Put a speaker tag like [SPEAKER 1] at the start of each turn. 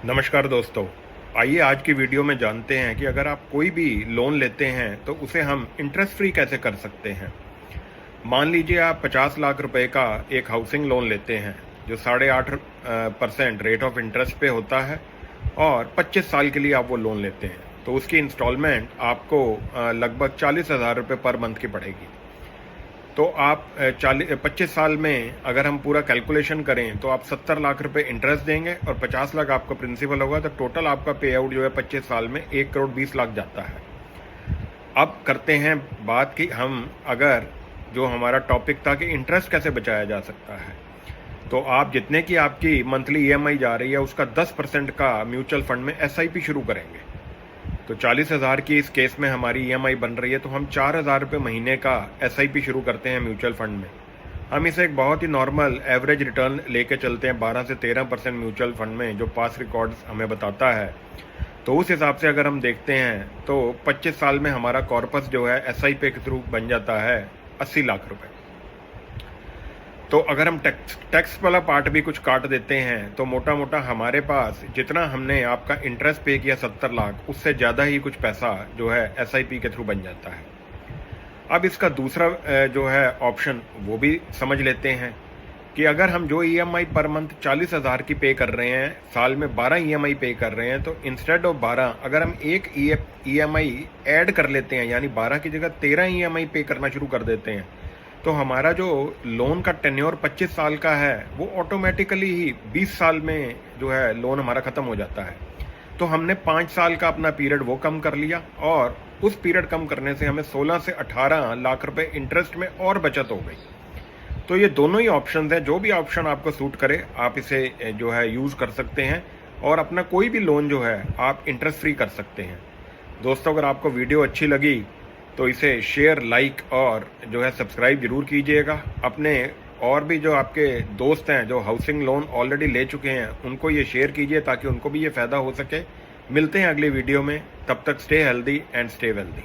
[SPEAKER 1] नमस्कार दोस्तों। आइए आज की वीडियो में जानते हैं कि अगर आप कोई भी लोन लेते हैं तो उसे हम इंटरेस्ट फ्री कैसे कर सकते हैं। मान लीजिए आप 50 लाख रुपए का एक हाउसिंग लोन लेते हैं जो 8.5% रेट ऑफ इंटरेस्ट पे होता है और 25 साल के लिए आप वो लोन लेते हैं तो उसकी इंस्टॉलमेंट आपको लगभग 40,000 रुपये पर मंथ की पड़ेगी। तो आप 25 साल में अगर हम पूरा कैलकुलेशन करें तो आप 70 लाख रुपए इंटरेस्ट देंगे और 50 लाख आपका प्रिंसिपल होगा, तो टोटल आपका पे आउट जो है 25 साल में 1,20,00,000 जाता है। अब करते हैं बात कि हम अगर जो हमारा टॉपिक था कि इंटरेस्ट कैसे बचाया जा सकता है, तो आप जितने की आपकी मंथली ईएमआई जा रही है उसका 10% का म्यूचुअल फंड में एसआईपी शुरू करेंगे। तो 40,000 की इस केस में हमारी ईएमआई बन रही है तो हम 4,000 रुपये महीने का एसआईपी शुरू करते हैं म्यूचुअल फंड में। हम इसे एक बहुत ही नॉर्मल एवरेज रिटर्न लेके चलते हैं 12 से 13% म्यूचुअल फंड में, जो पास रिकॉर्ड्स हमें बताता है। तो उस हिसाब से अगर हम देखते हैं तो 25 साल में हमारा कॉर्पस जो है एसआईपी के थ्रू बन जाता है 80 लाख रुपए। तो अगर हम टैक्स वाला पार्ट भी कुछ काट देते हैं तो मोटा मोटा हमारे पास जितना हमने आपका इंटरेस्ट पे किया 70 लाख, उससे ज़्यादा ही कुछ पैसा जो है एसआईपी के थ्रू बन जाता है। अब इसका दूसरा जो है ऑप्शन वो भी समझ लेते हैं कि अगर हम जो ईएमआई पर मंथ 40,000 की पे कर रहे हैं, साल में 12 ईएमआई पे कर रहे हैं, तो इंस्टेड ऑफ 12 अगर हम एक ईएमआई ऐड कर लेते हैं, यानी 12 की जगह 13 ईएमआई पे करना शुरू कर देते हैं, तो हमारा जो लोन का टेन्योर 25 साल का है वो ऑटोमेटिकली ही 20 साल में जो है लोन हमारा ख़त्म हो जाता है। तो हमने 5 साल का अपना पीरियड वो कम कर लिया और उस पीरियड कम करने से हमें 16 से 18 लाख रुपए इंटरेस्ट में और बचत हो गई। तो ये दोनों ही ऑप्शन हैं, जो भी ऑप्शन आपको सूट करे आप इसे जो है यूज़ कर सकते हैं और अपना कोई भी लोन जो है आप इंटरेस्ट फ्री कर सकते हैं। दोस्तों, अगर आपको वीडियो अच्छी लगी तो इसे शेयर, लाइक और जो है सब्सक्राइब जरूर कीजिएगा। अपने और भी जो आपके दोस्त हैं जो हाउसिंग लोन ऑलरेडी ले चुके हैं उनको ये शेयर कीजिए ताकि उनको भी ये फ़ायदा हो सके। मिलते हैं अगली वीडियो में, तब तक stay healthy and stay wealthy.